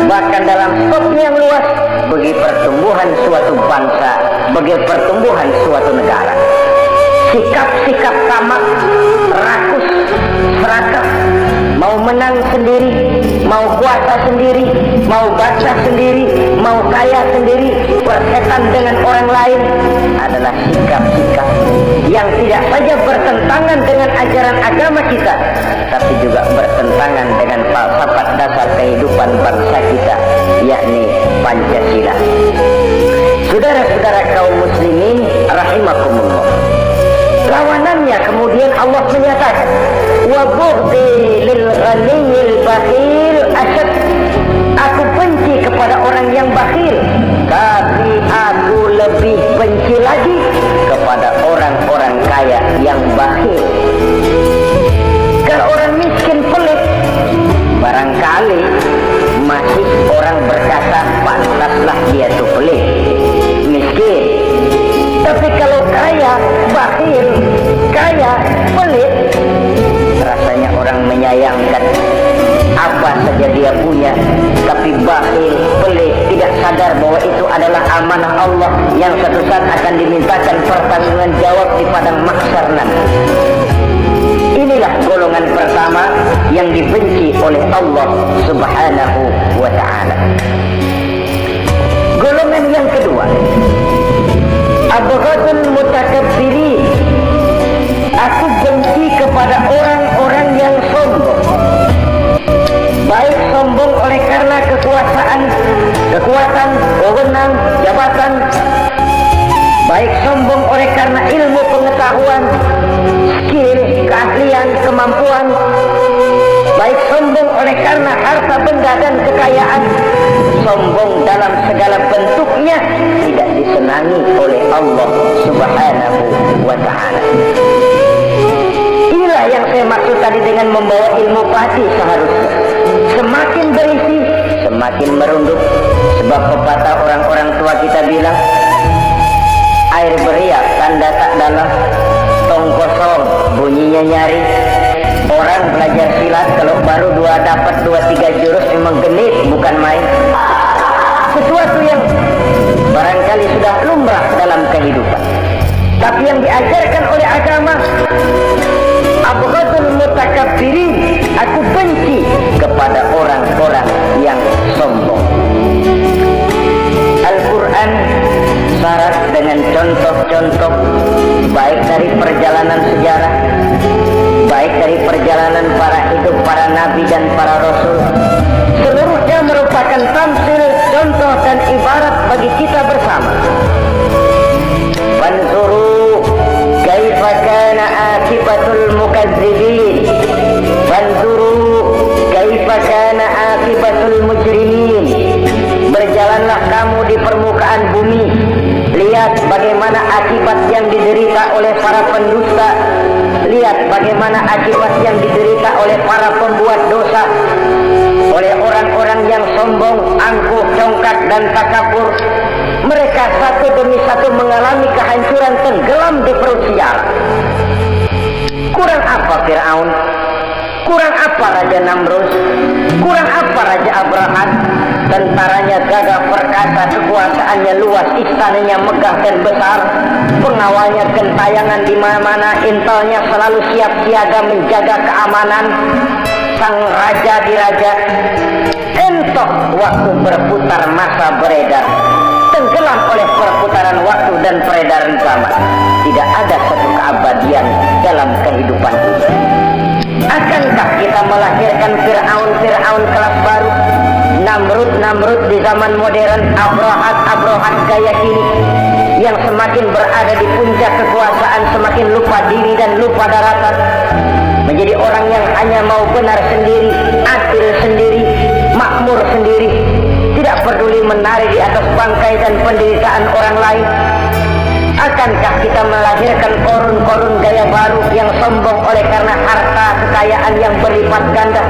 A: bahkan dalam skopnya yang luas, bagi pertumbuhan suatu bangsa, bagi pertumbuhan suatu negara. Sikap-sikap tamak, rakus, serakah, mau menang sendiri, mau kuasa sendiri, mau baca sendiri, mau kaya sendiri, berkaitan dengan orang lain, adalah sikap-sikap yang tidak saja bertentangan dengan ajaran agama kita, tapi juga bertentangan dengan falsafat dasar kehidupan bangsa kita, yakni Pancasila. Saudara-saudara kaum muslimin rahimakumullah, lawanannya kemudian Allah menyatakan, wa bughdi lil ghaniyil bakhil asyad. Aku benci kepada orang yang bakhil, tapi aku lebih benci lagi kepada orang-orang kaya yang bakhil. Kalau orang miskin pelit, barangkali masih orang berkata pantaslah dia tuh pelit, miskin. Tapi kalau kaya, bakhil, kaya, pelit, rasanya orang menyayangkan. Apa saja dia punya, tapi bakhil, pelit, tidak sadar bahwa itu adalah amanah Allah yang suatu saat akan dimintakan pertanggungan jawab di padang mahsyar nanti. Inilah golongan pertama yang dibenci oleh Allah Subhanahu wa ta'ala. Golongan yang kedua, abghadul mutakabbirin. Aku benci kepada orang-orang yang sombong. Baik sombong oleh karena kekuasaan, wewenang, jabatan. Baik sombong oleh karena ilmu pengetahuan, skill, keahlian, kemampuan. Baik sombong oleh karena harta benda dan kekayaan. Sombong dalam segala bentuknya tidak disenangi oleh Allah Subhanahu wa ta'ala. Inilah yang saya maksud tadi dengan membawa ilmu pasti seharusnya. Semakin berisi, semakin merunduk. Sebab pepatah orang-orang tua kita bilang, air beriak tanda tak dalam, tong kosong bunyinya nyari. Orang belajar silat kalau baru dapat 2-3 jurus memang genit, bukan main. Sesuatu yang barangkali sudah lumrah dalam kehidupan. Tapi yang diajarkan oleh agama, abghadul mutakabbirin, aku benci kepada orang-orang yang sombong. Al-Quran syarat dengan contoh-contoh, baik dari perjalanan sejarah, baik dari perjalanan para hidup para nabi dan para rasul. Seluruhnya merupakan tamsil, contoh dan ibarat bagi kita bersama. Fanzuru kaifa kana akibatul mukadzibin. Fanzuru kaifa kana akibatul mujrimin. Berjalanlah kamu di permukaan bumi, lihat bagaimana akibat yang diderita oleh para pendusta, lihat bagaimana akibat yang diderita oleh para pembuat dosa, oleh orang-orang yang sombong, angkuh, congkak dan takabur. Mereka satu demi satu mengalami kehancuran, tenggelam di perut sialan. Kurang apa Fir'aun? Kurang apa Raja Namrud? Kurang apa Raja Abraham? Tentaranya gagah perkasa, kekuasaannya luas, istananya megah dan besar, pengawalnya gentayangan di mana-mana, intelnya selalu siap siaga menjaga keamanan. Sang raja diraja, entok waktu berputar masa beredar, tenggelam oleh perputaran waktu dan peredaran zaman. Tidak ada satu keabadian dalam kehidupan ini. Akankah kita melahirkan Fir'aun kelas baru, Namrud di zaman modern, Abrahat gaya kini, yang semakin berada di puncak kekuasaan semakin lupa diri dan lupa daratan, menjadi orang yang hanya mau benar sendiri, adil sendiri, makmur sendiri, tidak peduli menari di atas bangkai dan penderitaan orang lain. Akankah kita melahirkan korun gaya baru yang sombong oleh karena harta kekayaan yang berlipat ganda?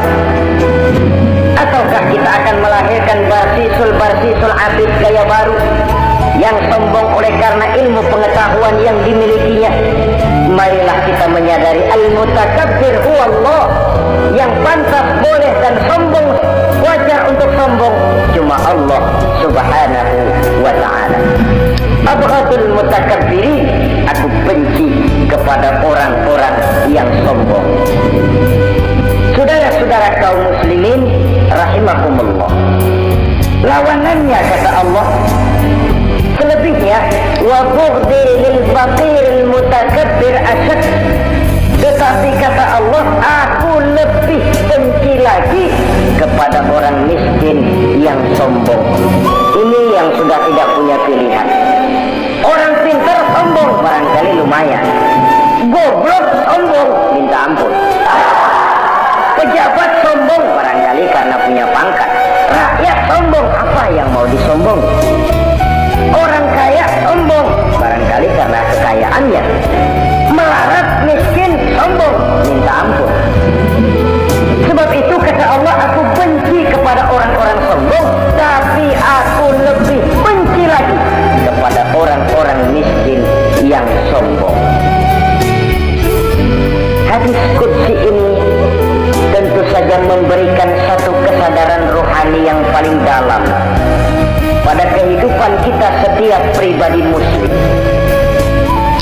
A: Ataukah kita akan melahirkan barsisul abid gaya baru yang sombong oleh karena ilmu pengetahuan yang dimilikinya? Marilah kita menyadari al-mutakabbir huwallah, yang pantas, boleh dan sombong, wajar untuk sombong cuma Allah subhanahu wa ta'ala. Abghadul mutakabbirin, aku benci kepada orang-orang yang sombong. Saudara-saudara kaum muslimin rahimakumullah, lawanannya kata Allah, selebihnya wa bughdi lil faqiril mutakabbir asyad. Tetapi kata Allah, aku lebih benci lagi kepada orang miskin yang sombong. Ini yang sudah tidak punya pilihan. Orang pintar sombong barangkali lumayan, goblok sombong minta ampun, pejabat sombong barangkali karena punya pangkat, rakyat sombong apa yang mau disombong, orang kaya sombong barangkali karena kekayaannya, melarat miskin sombong minta ampun. Sebab itu kata Allah, aku benci kepada orang-orang sombong, tapi aku lebih benci lagi kepada orang-orang miskin yang sombong. Hadis qudsi ini tentu saja memberikan satu kesadaran rohani yang paling dalam pada kehidupan kita setiap pribadi muslim,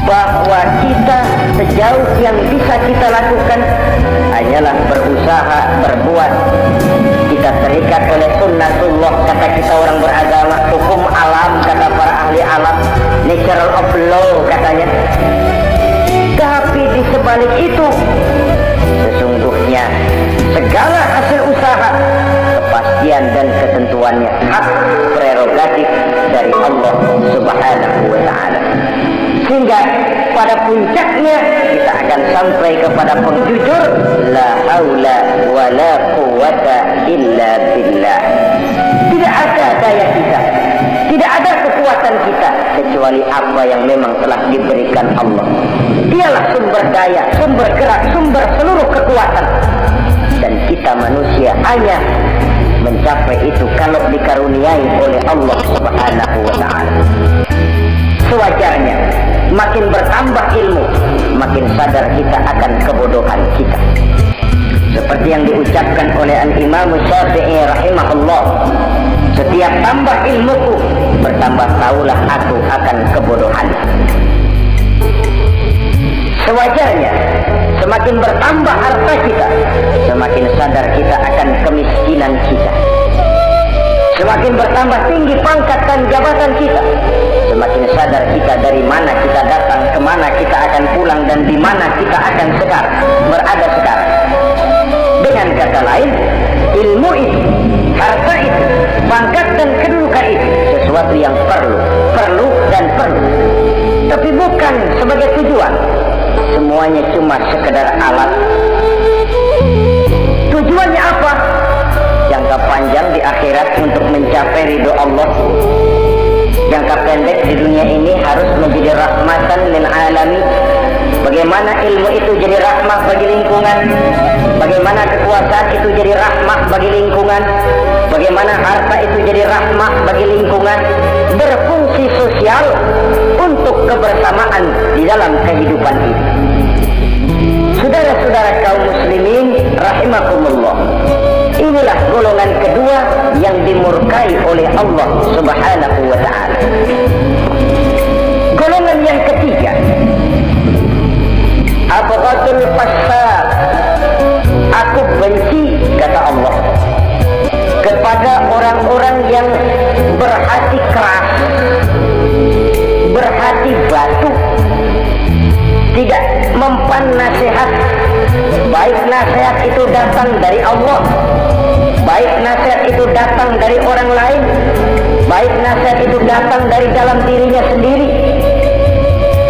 A: bahwa kita sejauh yang bisa kita lakukan hanyalah berusaha berbuat. Kita terikat oleh sunnatullah, kata kita orang beragama, hukum alam kata para ahli alam, natural of law katanya. Tapi di sebalik itu sesungguhnya segala hasil usaha, kepastian dan ketentuannya hak prerogatif dari Allah subhanahu wa ta'ala. Sehingga pada puncaknya kita akan sampai kepada pengjujur la haula wa la quwwata illa billah. Tidak ada daya kita, tidak ada kekuatan kita kecuali apa yang memang telah diberikan Allah. Dialah sumber daya, sumber gerak, sumber seluruh kekuatan. Dan kita manusia hanya mencapai itu kalau dikaruniai oleh Allah subhanahu wa ta'ala. Sewajarnya makin bertambah ilmu, makin sadar kita akan kebodohan kita. Seperti yang diucapkan oleh Al-Imam Syafi'i rahimahullah, setiap tambah ilmuku, bertambah tahulah aku akan kebodohan. Sewajarnya semakin bertambah harta kita, semakin sadar kita akan kemiskinan kita. Semakin bertambah tinggi pangkat dan jabatan kita, semakin sadar kita dari mana kita datang, kemana kita akan pulang, dan di mana kita akan berada sekarang. Dengan Dengan kata lain, ilmu itu, harta itu, pangkat dan kedudukan itu sesuatu yang perlu dan perlu. Tapi bukan sebagai tujuan. Semuanya cuma sekedar alat. Tujuannya apa? Jangka panjang di akhirat untuk mencapai ridho Allah. Jangka pendek di dunia ini harus menjadi rahmatan lil alamin. Bagaimana ilmu itu jadi rahmah bagi lingkungan, bagaimana kekuasaan itu jadi rahmah bagi lingkungan, bagaimana harta itu jadi rahmah bagi lingkungan, berfungsi sosial untuk kebersamaan di dalam kehidupan ini. Saudara-saudara kaum muslimin rahimakumullah, inilah golongan kedua yang dimurkai oleh Allah Subhanahu wa ta'ala. Golongan yang ketiga, abghadul fasad, aku benci, kata Allah, kepada orang-orang yang berhati keras, berhati batu, tidak mempan nasihat, baik nasihat itu datang dari Allah, baik nasihat itu datang dari orang lain, baik nasihat itu datang dari dalam dirinya sendiri,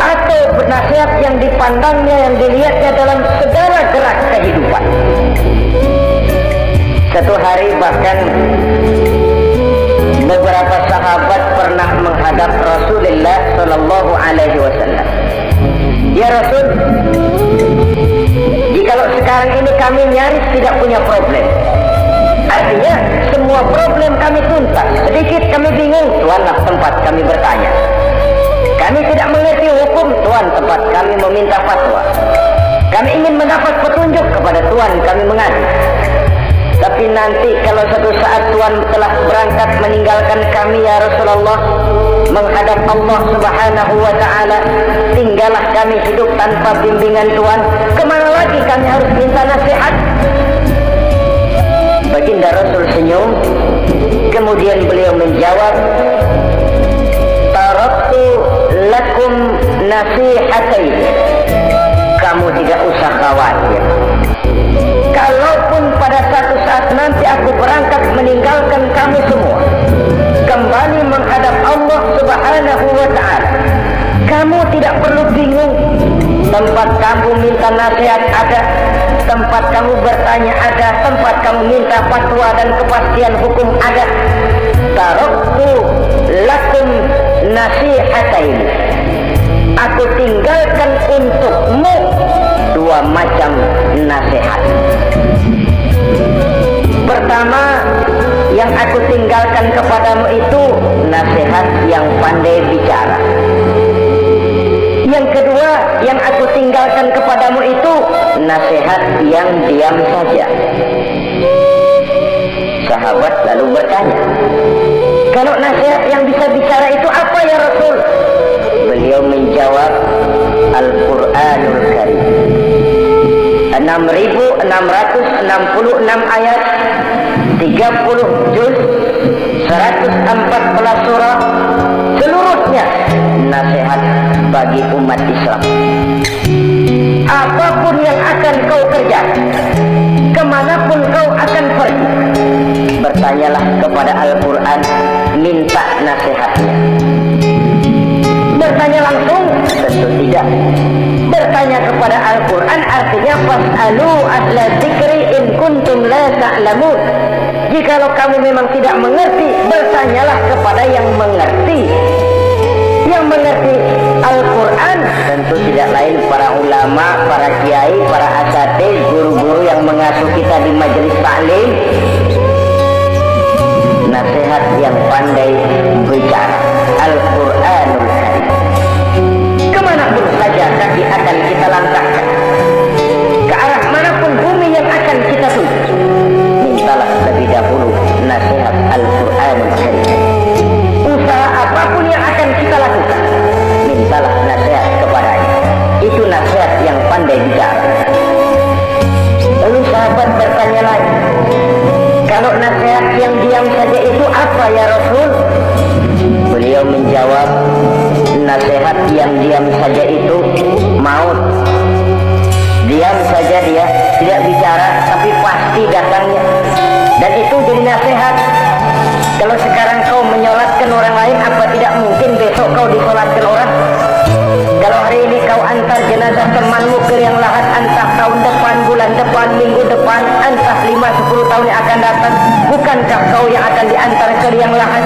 A: atau nasihat yang dipandangnya, yang dilihatnya dalam segala gerak kehidupan. Satu hari bahkan beberapa sahabat pernah menghadap Rasulullah Sallallahu Alaihi Wasallam. Ya Rasul, jikalau sekarang ini kami nyaris tidak punya problem, artinya semua problem kami tuntas, sedikit kami bingung, Tuanlah tempat kami bertanya. Kami tidak mengerti hukum, Tuhan tempat kami meminta fatwa. Kami ingin mendapat petunjuk, kepada Tuhan kami mengadu. Tapi nanti kalau satu saat Tuhan telah berangkat meninggalkan kami, ya Rasulullah, menghadap Allah Subhanahu wa ta'ala, tinggallah kami hidup tanpa bimbingan Tuhan, kemana lagi kami harus minta nasihat? Baginda Rasul senyum, kemudian beliau menjawab, taraktu lakum nasihatain, kamu tidak usah khawatir. Kalaupun pada satu saat nanti aku berangkat meninggalkan kamu semua, kembali menghadap Allah Subhanahu wa ta'ala, kamu tidak perlu bingung. Tempat kamu minta nasihat ada, tempat kamu bertanya ada, tempat kamu minta fatwa dan kepastian hukum ada. Taraktu lakum nasihatain, aku tinggalkan untukmu dua macam nasihat. Pertama, yang aku tinggalkan kepadamu itu nasihat yang pandai bicara. Yang kedua, yang aku tinggalkan kepadamu itu nasihat yang diam saja. Sahabat lalu bertanya, kalau nasihat yang bisa bicara itu apa ya Rasul? Beliau menjawab, Al-Quranul Karim. 6.666 ayat, 30 juz, 114 surah, seluruhnya nasihat bagi umat Islam. Apapun yang akan kau kerjakan, kemanapun kau akan pergi, bertanyalah kepada Al-Quran, minta nasihatnya. Bertanya langsung? Tentu tidak. Bertanya kepada Al-Quran artinya fas'alu ahla dzikri in kuntum la ta'lamun. Jikalau kamu memang tidak mengerti, bertanyalah kepada yang mengerti. Yang mengerti Al-Quran tentu tidak lain para ulama, para kiai, para asatidz, guru-guru yang mengasuh kita di majelis taklim. Nasihat yang pandai bicara, Al-Quranul Karim. Kemanapun saja kaki akan kita langkahkan, ke arah manapun bumi yang akan kita tuju, mintalah lebih dahulu nasihat Al-Quranul Karim. Usaha apapun yang akan kita lakukan, mintalah nasihat kepadanya. Itu nasihat yang pandai bicara. Lalu sahabat bertanya lagi, kalau nasihat yang diam saja itu apa ya Rasul? Beliau menjawab, nasihat yang diam saja itu maut. diam saja dia, tidak bicara, tapi pasti datangnya. Dan itu jadi nasihat. Kalau sekarang kau menyolatkan orang lain, apa tidak mungkin besok kau disolatkan orang? Kalau hari ini kau antar jenazah temanmu ke liang lahat, entah tahun depan, bulan depan, minggu depan, entah 5-10 tahun yang akan datang, bukankah kau yang akan diantar ke liang lahat?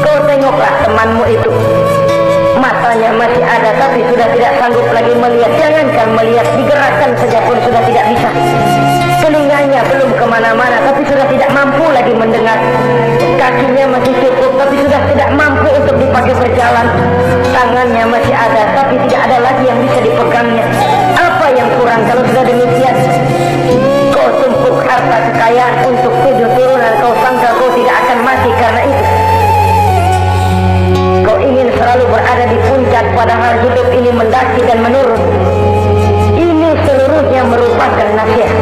A: Kau tengoklah temanmu itu, matanya masih ada tapi sudah tidak sanggup lagi melihat. Jangankan melihat, digerakkan saja pun sudah tidak bisa. Telinganya belum kemana-mana tapi sudah tidak mampu lagi mendengar. Kakinya masih cukup tapi sudah tidak mampu untuk dipakai berjalan. Tangannya masih ada tapi tidak ada lagi yang bisa dipegangnya. Apa yang kurang kalau sudah demikian? Kau tumpuk harta kekayaan untuk 7 turunan, kau sangka kau tidak akan mati karena itu. Kau ingin selalu berada di puncak, padahal hidup ini mendaki dan menurun. Ini seluruhnya merupakan nasihat.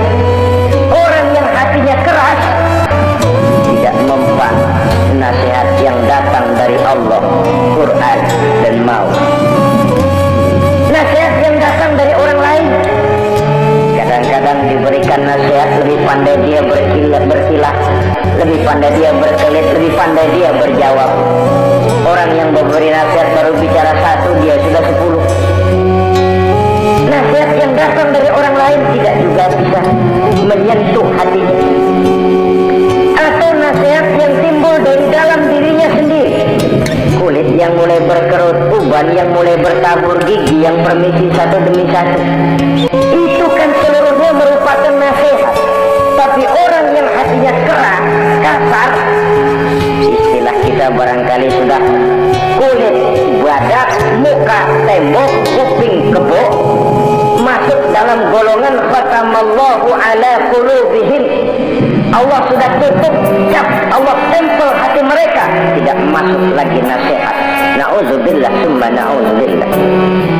A: Orang yang hatinya keras tidak mempan nasihat yang datang dari Allah, Quran dan mau. Nasihat yang datang dari orang lain, kadang-kadang diberikan nasihat, lebih pandai dia berkilah, lebih pandai dia berkelit, lebih pandai dia berjawab. Orang yang memberi nasihat baru bicara 1, dia sudah 10. Nasihat yang datang dari orang lain tidak juga bisa menyentuh hatinya. Atau nasihat yang timbul dari dalam dirinya sendiri. Kulit yang mulai berkerut, uban yang mulai bertabur, gigi yang permisi satu demi satu. Itu kan seluruhnya merupakan nasihat. Tapi orang yang hatinya keras, kasar, istilah kita barangkali sudah kulit, badak, muka, tembok, kuping, kebo, masuk dalam golongan khatamallahu ala qulubihim. Allah sudah tutup cap, Allah tempel hati mereka, tidak masuk lagi nasihat. Na'udzubillah summa na'udzubillah.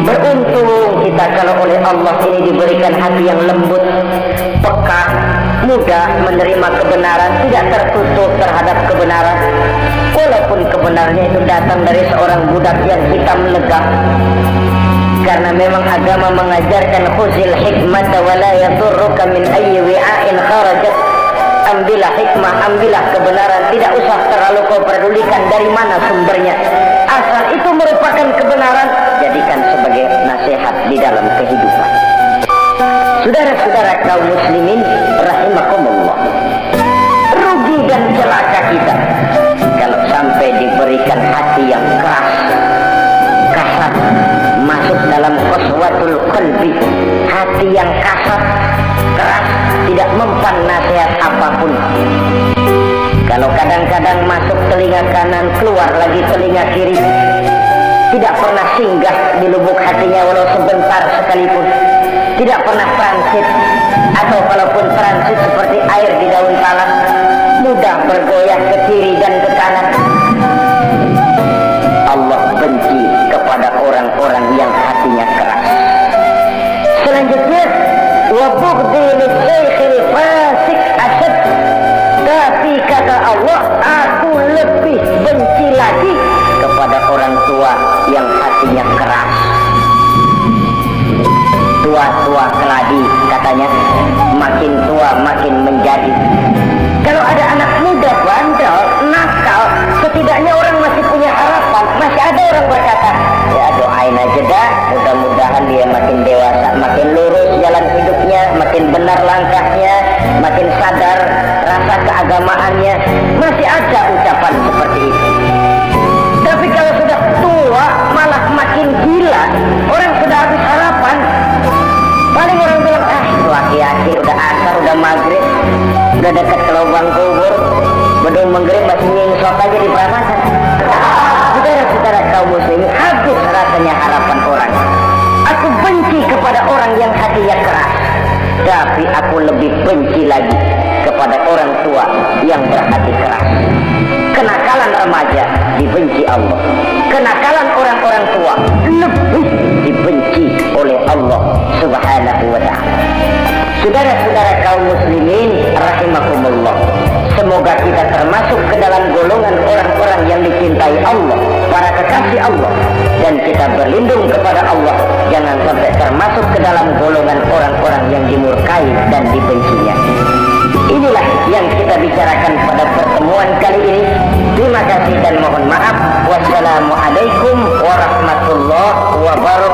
A: Beruntung kita kalau oleh Allah ini diberikan hati yang lembut, peka, mudah menerima kebenaran, tidak tertutup terhadap kebenaran. Walaupun kebenarannya itu datang dari seorang budak yang hitam legam. Karena memang agama mengajarkan khuzil hikmata wa la yadurruka min ayyi wi'ain kharajat. Ambillah hikmah, ambillah kebenaran, tidak usah terlalu kau pedulikan dari mana sumbernya. Asal itu merupakan kebenaran, jadikan sebagai nasihat di dalam kehidupan. Saudara-saudara kaum muslimin rahimakumullah, rugi dan celaka kita kalau sampai diberikan hati yang keras, kasar, masuk dalam qaswatul qalbi, hati yang kasar, keras, tidak mempan nasihat apapun. Kalau kadang-kadang masuk telinga kanan, keluar lagi telinga kiri, tidak pernah singgah di lubuk hatinya walau sebentar sekalipun, tidak pernah transit, atau kalaupun transit seperti air di daun talas, mudah bergoyah ke kiri dan ke kanan. Allah benci kepada orang-orang yang hatinya keras. Selanjutnya, wa bughdi lisaykhil fasik asad. Tapi kata Allah, aku lebih benci lagi kepada orang tua yang hatinya keras. Tua-tua keladi katanya, makin tua makin menjadi. Kalau ada anak muda bandel, nakal, setidaknya orang masih punya harapan. Masih ada orang berkata, ya doain aja dah, mudah-mudahan dia makin dewasa, makin lurus jalan hidupnya, makin benar langkahnya, makin sadar rasa keagamaannya. Masih ada ucapan seperti itu. Tapi kalau sudah tua malah makin gila, orang sudah habis harapan. Paling orang bilang, laki-laki udah asar, udah maghrib, udah dekat ke lubang kubur, bedung maghrib masih nyingsot aja di peramasan. Saudara-saudara kaum muslimin, habis rasanya harapan orang. Aku benci kepada orang yang hatinya keras, tapi aku lebih benci lagi kepada orang tua yang berhati keras. Kenakalan remaja dibenci Allah, kenakalan orang-orang tua lebih dibenci oleh Allah Subhanahu wa ta'ala. Saudara-saudara kaum muslimin rahimakumullah, semoga kita termasuk ke dalam golongan orang-orang yang dicintai Allah, para kekasih Allah, dan kita berlindung kepada Allah jangan sampai termasuk ke dalam golongan golongan orang-orang yang dimurkai dan dibencinya. Inilah yang kita bicarakan pada pertemuan kali ini. Terima kasih dan mohon maaf. Wassalamualaikum warahmatullahi wabarakatuh.